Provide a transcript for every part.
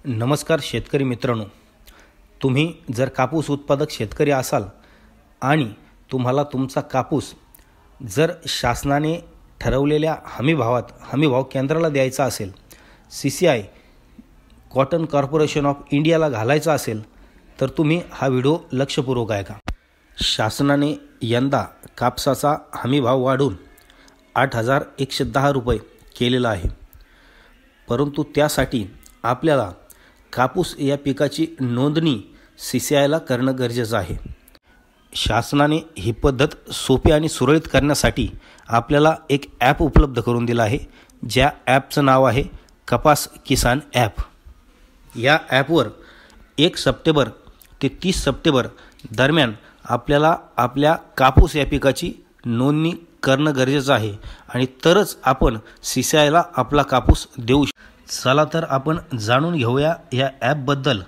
नमस्कार शेतकरी मित्रांनो, तुम्ही जर कापूस उत्पादक शेतकरी असाल आणि तुम्हाला तुमचा कापूस जर शासनाने ठरवलेल्या हमीभाव केंद्राला द्यायचा असेल, CCI कॉटन कॉर्पोरेशन ऑफ इंडियाला घालायचा असेल तर तुम्ही हा व्हिडिओ लक्षपूर्वक ऐका। शासनाने यंदा कापसाचा हमीभाव वाढवून 8,110 रुपये केलेला आहे, परंतु त्यासाठी आपल्याला कापूस या पिकाची नोंदणी CCIला करणं गरजेचं आहे। शासनाने ही पद्धत सोपी आणि सुरळीत करण्यासाठी आपल्याला एक ॲप उपलब्ध करून दिला आहे, ज्या ॲपचं नाव आहे कपास किसान ॲप। या ॲपवर 1 सप्टेंबर ते 30 सप्टेंबर दरम्यान आपल्याला आपल्या कापूस या पिकाची नोंदणी करणं गरजेचं आहे आणि तरच आपण CCIला आपला कापूस देऊ शकतो। चला तर आपण जाणून घेऊया या ॲपबद्दल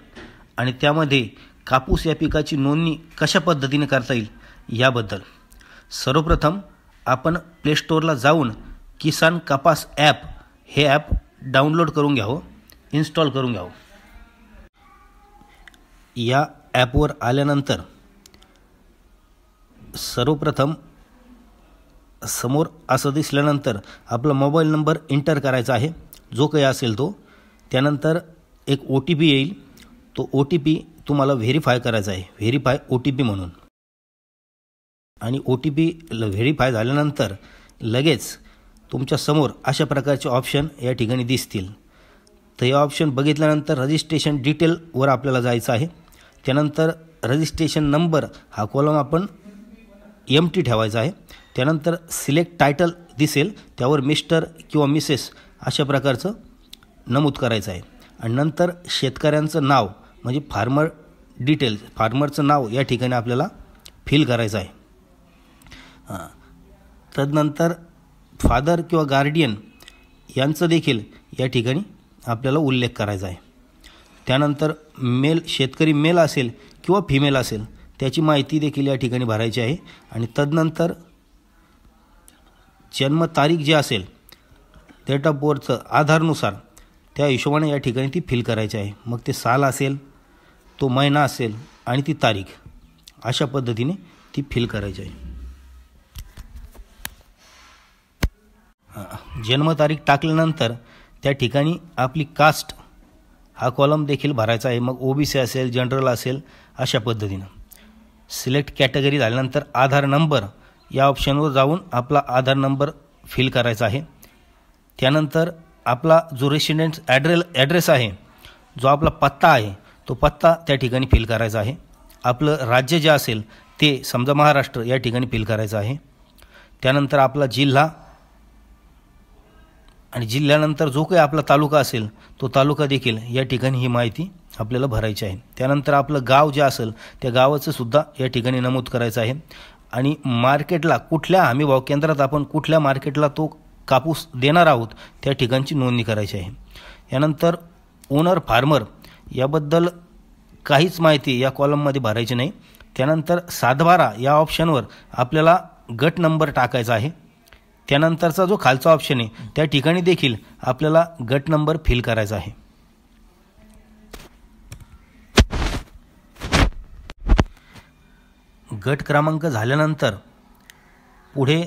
आणि त्यामध्ये कापूस या पिकाची नोंदणी कशा पद्धतीने करता येईल याबद्दल। सर्वप्रथम आपण प्ले स्टोअरला जाऊन किसान कपास ॲप हे ॲप डाउनलोड करून घ्यावं, इन्स्टॉल करून घ्यावं। या ॲपवर आल्यानंतर सर्वप्रथम समोर असं दिसल्यानंतर आपला मोबाईल नंबर एंटर करायचा आहे, जो काही असेल तो। त्यानंतर एक OTP येईल, तो OTP तुम्हाला व्हेरीफाय करायचा आहे, व्हेरीफाय OTP म्हणून। आणि OTP व्हेरीफाय झाल्यानंतर लगेच तुमच्या समोर अशा प्रकारचे ऑप्शन या ठिकाणी दिसतील। तर हे ऑप्शन बघितल्यानंतर रजिस्ट्रेशन डिटेलवर आपल्याला जायचं आहे। त्यानंतर रजिस्ट्रेशन नंबर हा कॉलम आपण एम्प्टी ठेवायचा आहे। त्यानंतर सिलेक्ट टायटल दिसेल, त्यावर मिस्टर किंवा मिसेस अशा प्रकारचं नमूद करायचं आहे आणि नंतर शेतकऱ्यांचं नाव म्हणजे फार्मर डिटेल्स, फार्मरचं नाव या ठिकाणी आपल्याला फिल करायचं आहे। तदनंतर फादर किंवा गार्डियन यांचं देखील या ठिकाणी आपल्याला उल्लेख करायचा आहे। त्यानंतर शेतकरी मेल असेल किंवा फिमेल असेल त्याची माहिती देखील या ठिकाणी भरायची आहे आणि तदनंतर जन्मतारीख जी असेल डेट ऑफ बर्थचं आधारनुसार त्या हिशोबाने या ठिकाणी ती फिल करायची आहे। मग ते साल असेल, तो महिना असेल आणि ती तारीख, अशा पद्धतीने ती फिल करायची आहे। जन्मतारीख टाकल्यानंतर त्या ठिकाणी आपली कास्ट हा कॉलम देखील भरायचा आहे। मग OBC असेल, जनरल असेल, अशा पद्धतीनं। सिलेक्ट कॅटेगरी झाल्यानंतर आधार नंबर या ऑप्शनवर जाऊन आपला आधार नंबर फिल करायचा आहे। त्यानंतर आपला जो रेसिडेंट ॲड्रेस आहे, जो आपला पत्ता आहे, तो पत्ता त्या ठिकाणी फिल करायचा आहे। आपलं राज्य जे असेल ते समजा महाराष्ट्र या ठिकाणी फिल करायचं आहे। त्यानंतर आपला जिल्हा आणि जिल्ह्यानंतर जो काही आपला तालुका असेल तो तालुका देखील या ठिकाणी ही माहिती आपल्याला भरायची आहे। त्यानंतर आपलं गाव जे असेल त्या गावाचं सुद्धा या ठिकाणी नमूद करायचं आहे आणि मार्केटला कुठल्या हमीभाव केंद्रात आपण कुठल्या मार्केटला तो कापूस देणार आहोत त्या ठिकाणची नोंदणी करायची आहे। यानंतर ओनर फार्मर याबद्दल काहीच माहिती या कॉलममध्ये भरायची नाही। त्यानंतर 7/12 या ऑप्शनवर आपल्याला गट नंबर टाकायचा आहे। त्यानंतरचा जो खालचा ऑप्शन आहे त्या ठिकाणी देखील आपल्याला गट नंबर फिल करायचा आहे। गट क्रमांक झाल्यानंतर पुढे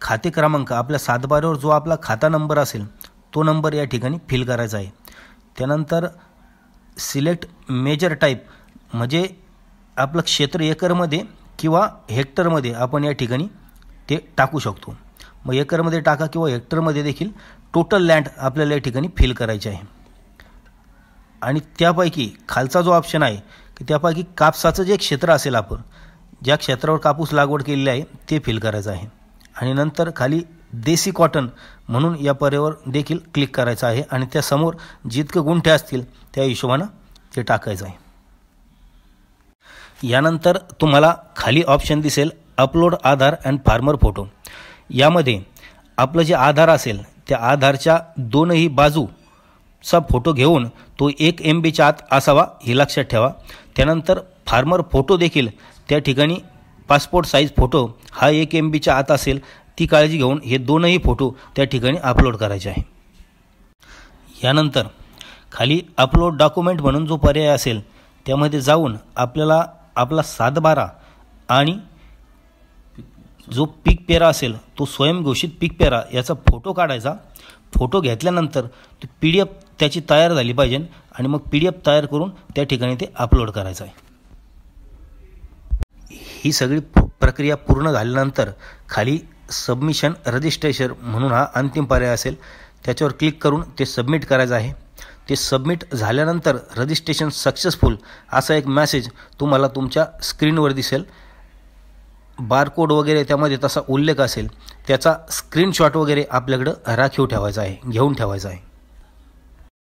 खाते क्रमांक, आपल्या 7/12वर जो आपला खाता नंबर असेल तो नंबर या ठिकाणी फिल करायचा आहे। त्यानंतर सिलेक्ट मेजर टाईप म्हणजे आपलं क्षेत्र एकरमध्ये किंवा हेक्टरमध्ये आपण या ठिकाणी ते टाकू शकतो। मग एकरमध्ये टाका किंवा हेक्टरमध्ये देखील टोटल लँड आपल्याला या ठिकाणी फिल करायची आहे। आणि त्यापैकी खालचा जो ऑप्शन आहे की त्यापैकी कापसाचं जे क्षेत्र असेल, आपण ज्या क्षेत्रावर कापूस लागवड केलेली आहे ते फिल करायचं आहे आणि नंतर खाली देसी कॉटन म्हणून या पर्यायावर देखील क्लिक करायचं आहे आणि त्यासमोर जितके गुंठे असतील त्या हिशोबानं ते टाकायचं आहे। यानंतर तुम्हाला खाली ऑप्शन दिसेल upload Aadhaar and farmer photo. यामध्ये आपलं जे आधार असेल त्या आधारच्या दोनही बाजूचा फोटो घेऊन तो 1 MBच्या आत असावा हे लक्षात ठेवा। त्यानंतर फार्मर फोटो देखील त्या ठिकाणी पासपोर्ट साईज फोटो हा 1 MBच्या आत असेल, ती काळजी घेऊन हे दोनही फोटो त्या ठिकाणी अपलोड करायचे आहे। यानंतर खाली अपलोड डॉक्युमेंट म्हणून जो पर्याय असेल त्यामध्ये जाऊन आपल्याला आपला 7/12 आणि जो पीक पेरा असेल तो स्वयंघोषित पीक पेरा याचा फोटो काढायचा. फोटो घेतल्यानंतर PDF त्याची तयार झाली पाहिजे आणि मग PDF तयार करून त्या ठिकाणी ते अपलोड करायचं आहे. ही सगळी प्रक्रिया पूर्ण झाल्यानंतर खाली सबमिशन रजिस्ट्रेशन म्हणून हा अंतिम पर्याय असेल, त्याच्यावर क्लिक करून ते सबमिट करायचं आहे. ते सबमिट झाल्यानंतर रजिस्ट्रेशन सक्सेसफुल असा एक मेसेज तुम्हाला तुमच्या स्क्रीनवर दिसेल. बारकोड वगैरे त्यामध्ये तसा उल्लेख असेल, त्याचा स्क्रीनशॉट वगैरे आपल्याकडं राखीव ठेवायचा आहे, घेऊन ठेवायचा आहे.